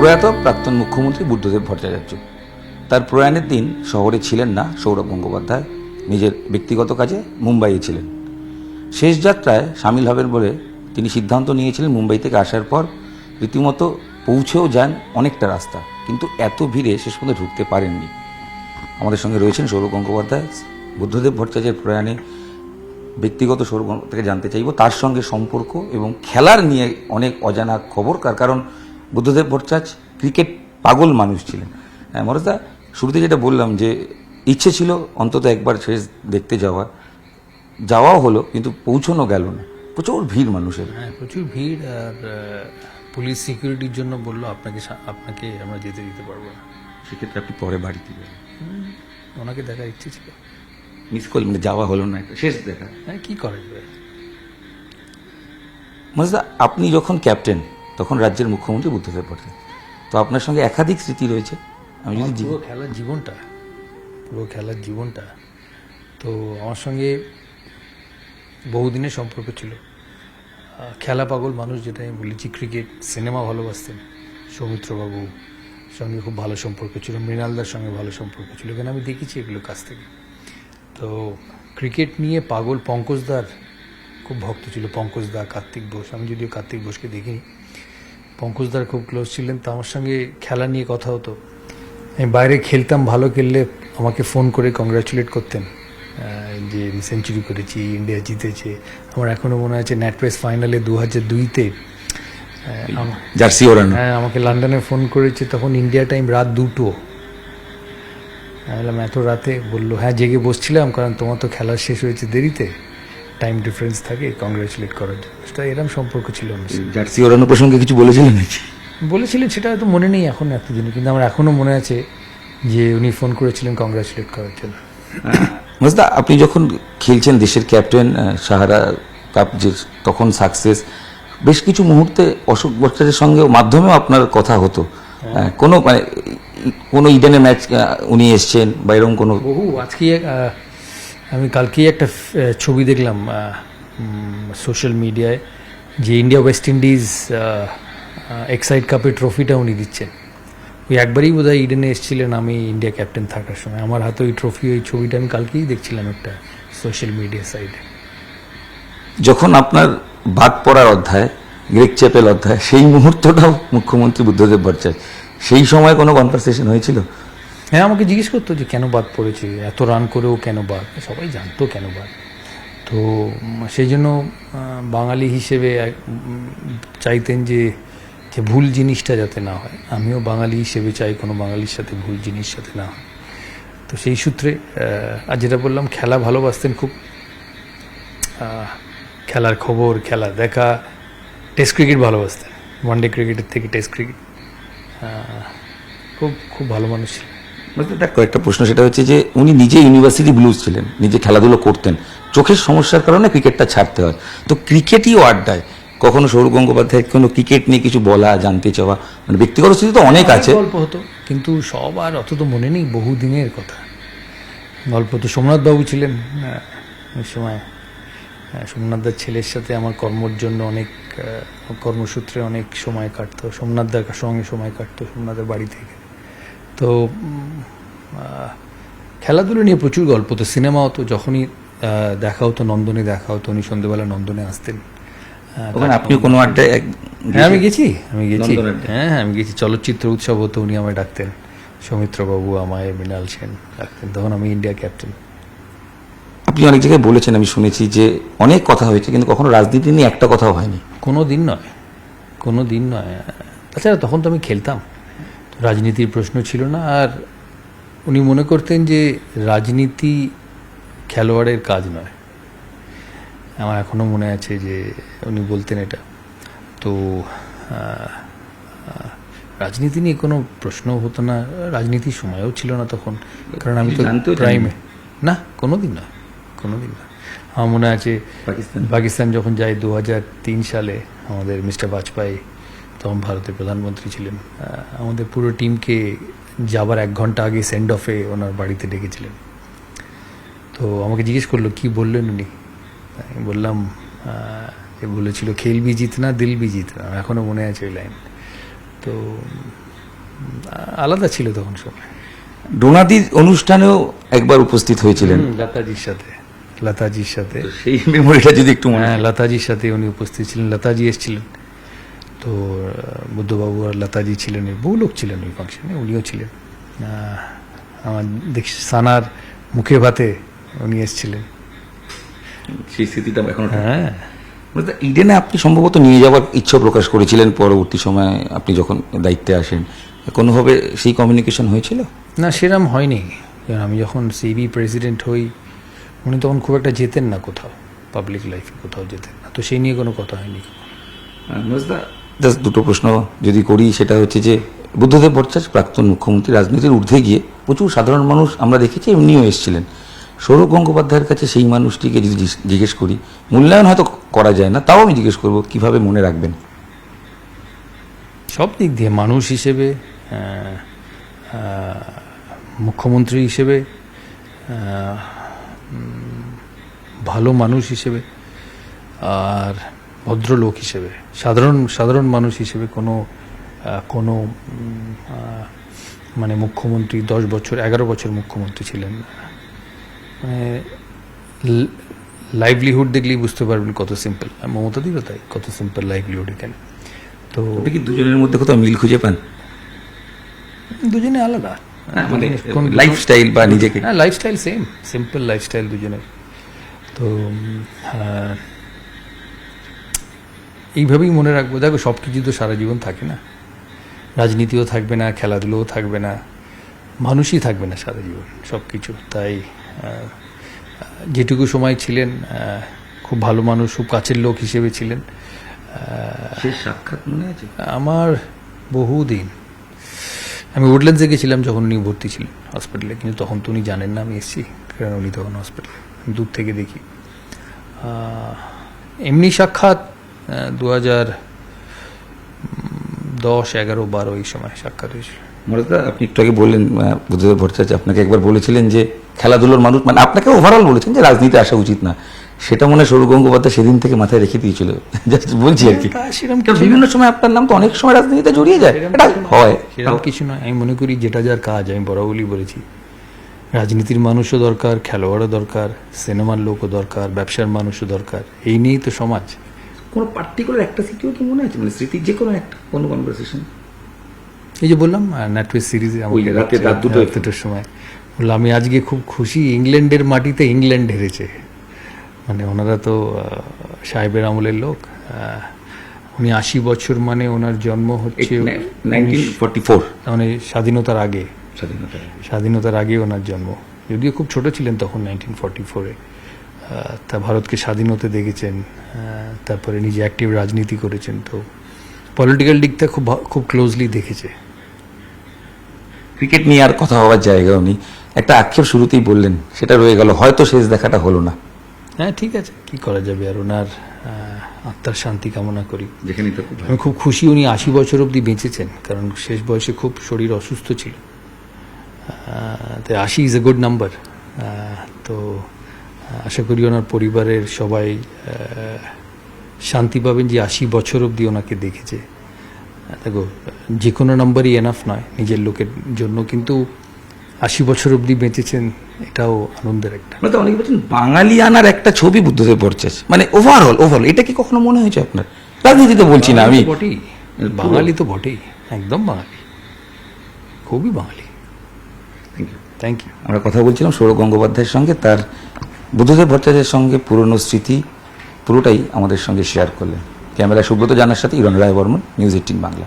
প্রয়াত প্রাক্তন মুখ্যমন্ত্রী বুদ্ধদেব ভট্টাচার্য। তার প্রয়াণের দিন শহরে ছিলেন না সৌরভ গঙ্গোপাধ্যায়, নিজের ব্যক্তিগত কাজে মুম্বাইয়ে ছিলেন। শেষ যাত্রায় সামিল হবেন বলে তিনি সিদ্ধান্ত নিয়েছিলেন। মুম্বাই থেকে আসার পর রীতিমতো পৌঁছেও যান অনেকটা রাস্তা, কিন্তু এত ভিড়ে শেষ পর্যন্ত ঢুকতে পারেননি। আমাদের সঙ্গে রয়েছেন সৌরভ গঙ্গোপাধ্যায়। বুদ্ধদেব ভট্টাচার্যের প্রয়াণে ব্যক্তিগত সৌরভ থেকে জানতে চাইব তার সঙ্গে সম্পর্ক এবং খেলার নিয়ে অনেক অজানা খবর। কারণ বুদ্ধদেব ভট্টাচার্য ক্রিকেট পাগল মানুষ ছিলেন। মরজদা, শুরুতে যেটা বললাম যে ইচ্ছে ছিল অন্তত একবার শেষ দেখতে যাওয়াও হলো, কিন্তু পৌঁছানো গেল না। প্রচুর ভিড় মানুষের। হ্যাঁ, প্রচুর ভিড়। আর পুলিশ সিকিউরিটির জন্য বললো আপনাকে আমরা যেতে দিতে পারবো না। সেক্ষেত্রে আপনি পরে বাড়িতে যাবেন। ওনাকে দেখার ইচ্ছে ছিল, মিস করলেন, মানে যাওয়া হলো না, একটা শেষ দেখা। হ্যাঁ, কি করা যাবে। মরজদা, আপনি যখন ক্যাপ্টেন তখন রাজ্যের মুখ্যমন্ত্রী বুদ্ধদেব ভট্টাচার্য, তো আপনার সঙ্গে একাধিক স্মৃতি রয়েছে। আমি যদি পুরো খেলার জীবনটা তো আমার সঙ্গে বহুদিনের সম্পর্ক ছিল। খেলা পাগল মানুষ, যেটা আমি বলেছি। ক্রিকেট, সিনেমা ভালোবাসতেন। সৌমিত্রবাবুর সঙ্গে খুব ভালো সম্পর্ক ছিল, মৃণালদার সঙ্গে ভালো সম্পর্ক ছিল, কেন আমি দেখেছি এগুলো কাছ থেকে। তো ক্রিকেট নিয়ে পাগল পঙ্কজদার খুব ভক্ত ছিল। পঙ্কজদা, কার্তিক বোস, আমি যদিও কার্তিক বোসকে দেখিনি, পঙ্কজদার খুব ক্লোজ ছিলেন। তো আমার সঙ্গে খেলা নিয়ে কথা হতো। আমি বাইরে খেলতাম, ভালো খেললে আমাকে ফোন করে কংগ্রাচুলেট করতেন যে আমি সেঞ্চুরি করেছি, ইন্ডিয়া জিতেছে। আমার এখনও মনে আছে ন্যাটপ্রেস ফাইনালে 2002-তে জার্সি ওড়ানো। হ্যাঁ, আমাকে লন্ডনে ফোন করেছে, তখন ইন্ডিয়া টাইম রাত 2টো। আমি বললাম এত রাতে? বললো হ্যাঁ, জেগে বসছিলাম, কারণ তোমার তো খেলা শেষ হয়েছে দেরিতে, টাইম ডিফারেন্স থাকে, কংগ্রাচুলেট করার জন্য। সেটা এরকম সম্পর্ক ছিল আমার সাথে। জার্সি ওড়ানো প্রসঙ্গে কিছু বলেছিলেন নাকি? বলেছিলেন, সেটা হয়তো মনে নেই এখন এতদিনে, কিন্তু আমার এখনও মনে আছে যে উনি ফোন করেছিলেন কংগ্রাচুলেট করার জন্য। মজদা, আপনি যখন খেলছেন দেশের ক্যাপ্টেন, সাহারা কাপ যে তখন সাকসেস, বেশ কিছু মুহূর্তে অশোক ভট্টাচার্যের সঙ্গে মাধ্যমেও আপনার কথা হতো। কোনো ইডেনের ম্যাচ উনি এসছেন বা এরকম কোনো? বহু। আজকে আমি কালকেই একটা ছবি দেখলাম সোশ্যাল মিডিয়ায়, যে ইন্ডিয়া ওয়েস্ট ইন্ডিজ এক্সাইড কাপের ট্রফিটা উনি দিচ্ছেন। ওই একবারই বোধহয় ইডেনে এসেছিলেন আমি ইন্ডিয়া ক্যাপ্টেন থাকার সময়। আমার হাতে ওই ট্রফি, ওই ছবিটা আমি কালকেই দেখছিলাম একটা সোশ্যাল মিডিয়া সাইটে। যখন আপনার বাদ পড়ার অধ্যায়, গ্রেগ চ্যাপেল অধ্যায়, সেই মুহূর্তটাও মুখ্যমন্ত্রী বুদ্ধদেব ভট্টাচার্য, সেই সময় কোনো কনভারসেশন হয়েছিল? হ্যাঁ, আমাকে জিজ্ঞেস করতো যে কেন বাদ পড়েছে, এত রান করেও কেন বাদ। সবাই জানতো কেন বাদ। তো সেই জন্য বাঙালি হিসেবে চাইতেন যে ভুল জিনিসটা যাতে না হয়। আমিও বাঙালি হিসেবে চাই কোনো বাঙালির সাথে ভুল জিনিস যাতে না হয়। তো সেই সূত্রে আর যেটা বললাম, খেলা ভালোবাসতেন খুব। খেলার খবর, খেলা দেখা, টেস্ট ক্রিকেট ভালোবাসতেন। ওয়ানডে ক্রিকেটের থেকে টেস্ট ক্রিকেট। খুব খুব ভালো মানুষ ছিলেন। কয়েকটা প্রশ্ন, সেটা হচ্ছে যে উনি নিজে ইউনিভার্সিটি ব্লুজ ছিলেন, নিজে খেলাধুলো করতেন, চোখের সমস্যার কারণে ক্রিকেটটা ছাড়তে হয়। তো ক্রিকেটই আড্ডায় কখনো সৌরভ গঙ্গোপাধ্যায় কোনো ক্রিকেট নিয়ে কিছু বলা, জানতে চাওয়া, মানে ব্যক্তিগত স্মৃতি তো অনেক আছে। গল্প হতো, কিন্তু সব আর অত তো মনে নেই, বহু দিনের কথা। গল্প তো সোমনাথবাবু ছিলেন ওই সময়। সোমনাথদার ছেলের সাথে আমার কর্মর জন্য অনেক কর্মসূত্রে অনেক সময় কাটতো, সোমনাথদার সঙ্গে সময় কাটতো সোমনাথের বাড়ি থেকে। তো খেলাধুলো নিয়ে প্রচুর গল্প। তো সিনেমাও তো যখনই দেখা হতো, নন্দনে দেখা হতো, উনি সন্ধ্যেবেলা নন্দনে আসতেন। আপনি কোনো আড্ডায়? হ্যাঁ, আমি গেছি। হ্যাঁ, আমি গেছি। চলচ্চিত্র উৎসব হতো, উনি আমায় ডাকতেন। সৌমিত্রবাবু আমায়, মৃণাল সেন ডাকতেন। তখন আমি ইন্ডিয়া ক্যাপ্টেন। আপনি অনেক জায়গায় বলেছেন, আমি শুনেছি যে অনেক কথা হয়েছে, কিন্তু কখনো রাজনীতি নিয়ে একটা কথাও হয়নি। কোনো দিন নয়। তাছাড়া তখন তো আমি খেলতাম, রাজনীতির প্রশ্ন ছিল না। আর উনি মনে করতেন যে রাজনীতি খেলোয়াড়ের কাজ নয়। আমার এখনও মনে আছে যে উনি বলতেন এটা। তো রাজনীতি নিয়ে কোনো প্রশ্ন হতো না, রাজনীতির সময়ও ছিল না তখন, কারণ আমি তো প্রাইমে। না, কোনো দিন নয়। আমার মনে আছে পাকিস্তান যখন যাই 2003 সালে, আমাদের মিস্টার বাজপেয়ী তখন ভারতের প্রধানমন্ত্রী ছিলেন, আমাদের পুরো টিমকে যাবার 1 ঘন্টা আগে সেন্ড অফে ওনার বাড়িতে ডেকেছিলেন। তো আমাকে জিজ্ঞেস করলো কি বললেন উনি। আমি বললাম যে বলেছিল খেল বি জিতনা দিল বি জিতনা। এখনও মনে আছে ওই লাইন। তো আলাদা ছিল তখন সময়। ডোনাদির অনুষ্ঠানেও একবার উপস্থিত হয়েছিলেন, লতাজির সাথে তো সেই মেমোরিটা যদি একটু মনে হ্যাঁ, লতাজির সাথে উনি উপস্থিত ছিলেন, লতাজি এসেছিলেন। তো বুদ্ধবাবু আর লতাজি ছিলেন, বহু লোক ছিলেন ওই ফাংশনে, উনিও ছিলেন। আমার দেখছি সানার মুখে ভাতে উনি এসেছিলেন। সেই স্মৃতিটা এখন হ্যাঁ, ইডেনে আপনি সম্ভবত নিয়ে যাওয়ার ইচ্ছা প্রকাশ করেছিলেন পরবর্তী সময়ে আপনি যখন দায়িত্বে আসেন, কোনোভাবে সেই কমিউনিকেশন হয়েছিল? না সেরম হয়নি। কারণ আমি যখন সিবি প্রেসিডেন্ট হই উনি তখন খুব একটা যেতেন না কোথাও, পাবলিক লাইফে কোথাও যেতেন না, তো সেই নিয়ে কোনো কথা হয়নি। জাস্ট দুটো প্রশ্ন যদি করি, সেটা হচ্ছে যে বুদ্ধদেব ভট্টাচার্য প্রাক্তন মুখ্যমন্ত্রী রাজনীতির ঊর্ধ্বে গিয়ে প্রচুর সাধারণ মানুষ আমরা দেখেছি এমনিও এসেছিলেন। সৌরভ গঙ্গোপাধ্যায়ের কাছে সেই মানুষটিকে যদি জিজ্ঞেস করি, মূল্যায়ন হয়তো করা যায় না, তাও আমি জিজ্ঞেস করবো কিভাবে মনে রাখবেন? সব দিক দিয়ে মানুষ হিসেবে, মুখ্যমন্ত্রী হিসেবে, ভালো মানুষ হিসেবে, আর ভদ্রলোক হিসেবে, সাধারণ মানুষ হিসেবে। কোনো মানে মুখ্যমন্ত্রী 11 বছর মুখ্যমন্ত্রী ছিলেন, মানে লাইভলিহুড দেখলেই বুঝতে পারবেন কত সিম্পল। মমতাদিরও তাই, কত সিম্পল লাইভলিহুড এখানে। তো আপনি কি দুজনের মধ্যে কোথাও মিল খুঁজে পান? দুজনে আলাদা, মানে লাইফস্টাইল বা নিজেকে? হ্যাঁ, লাইফস্টাইল সেম, সিম্পল লাইফস্টাইল দুজনের। তো এইভাবেই মনে রাখবো। দেখো, সব কিছু তো সারা জীবন থাকে না, রাজনীতিও থাকবে না, খেলাধুলোও থাকবে না, মানুষই থাকবে না সারা জীবন, সব কিছু। তাই যেটুকু সময় ছিলেন খুব ভালো মানুষ, খুব কাছের লোক হিসেবে ছিলেন। শেষ সাক্ষাৎ মনে আছে আমার? বহুদিন। আমি উডল্যান্ডসে গেছিলাম যখন উনি ভর্তি ছিলেন হসপিটালে, কিন্তু তখন তো উনি জানেন না আমি এসেছি, কারণ উনি তখন হসপিটালে, দূর থেকে দেখি। এমনি সাক্ষাৎ 2010, 11, 12 এই সময় সাক্ষাৎ হয়েছিল। মমতা, আপনি একটু আগে বললেন বুদ্ধদেব ভট্টাচার্য আপনাকে একবার বলেছিলেন যে খেলাধুলোর মানুষ, মানে আপনাকে ওভারঅল বলেছেন যে রাজনীতি আসা উচিত না, সেটা মনে হয় সৌরভ গঙ্গোপাধ্যায় সেদিন থেকে মাথায় রেখে দিয়েছিল। জাস্ট বলছি আর কি, বিভিন্ন সময় আপনার নাম তো অনেক সময় রাজনীতিতে জড়িয়ে যায়, এটা হয়। সেরকম কিছু নয়। আমি মনে করি যেটা যার কাজ, আমি বরাবরই বলেছি, রাজনীতির মানুষও দরকার, খেলোয়াড়ও দরকার, সিনেমার লোকও দরকার, ব্যবসার মানুষও দরকার। এই নিয়েই তো সমাজ। কোনো পার্টিকুলার একটা স্মৃতিও কি মনে আছে, মানে স্মৃতি যে কোনো একটা, কোনো কনভারসেশন? এই যে বললাম নেটওয়ার্ক সিরিজে আমাকে রাত 2টার সময় বললাম, আমি আজকে খুব খুশি, ইংল্যান্ডের মাটিতে ইংল্যান্ড হেরেছে। মানে ওনারা তো সাহেবের আমলের লোক, উনি 80 বছর, মানে ওনার জন্ম হচ্ছে 1944, মানে স্বাধীনতার আগে ওনার জন্ম। যদিও খুব ছোট ছিলেন তখন 1944-এ। তা ভারতকে স্বাধীন হতে দেখেছেন, তারপরে নিজে অ্যাক্টিভ রাজনীতি করেছেন, তো পলিটিক্যাল দিকটা খুব ক্লোজলি দেখেছে। ক্রিকেট নিয়ে আর কথা হওয়ার জায়গাও নেই, একটা আক্ষেপ শুরুতেই বললেন, সেটা রয়ে গেল, হয়তো শেষ দেখাটা হলো না। হ্যাঁ, ঠিক আছে, কি করা যাবে আর। ওনার আত্মার শান্তি কামনা করি। যেখানে আমি খুব খুশি উনি 80 বছর অবধি বেঁচেছেন, কারণ শেষ বয়সে খুব শরীর অসুস্থ ছিল। তাই 80 ইজ এ গুড নাম্বার। তো আশা করি ওনার পরিবারের সবাই শান্তি পাবেন যে 80 বছর অবধি ওনাকে দেখেছে। দেখো, যে কোনো নাম্বারই এনাফ নয় নিজের লোকের জন্য, কিন্তু 80 বছর অবধি বেঁচেছেন, এটাও আনন্দের একটা। মানে অনেকে বলছেন বাঙালি আনার একটা ছবি বুদ্ধদেব ভট্টাচার্য, মানে ওভারঅল এটা কি কখনো মনে হয়েছে আপনার? রাজনীতিতে বলছি না আমি, বটেই, বাঙালি তো বটেই, একদম বাঙালি, খুবই বাঙালি। Thank you. আমরা কথা বলছিলাম সৌরভ গঙ্গোপাধ্যায়ের সঙ্গে, তার বুদ্ধদেব ভট্টাচার্যের সঙ্গে পুরনো স্মৃতি পুরোটাই আমাদের সঙ্গে শেয়ার করলেন। ক্যামেরায় সুব্রত জানার সাথে ইরণ রায় বর্মন, নিউজ 18 বাংলা।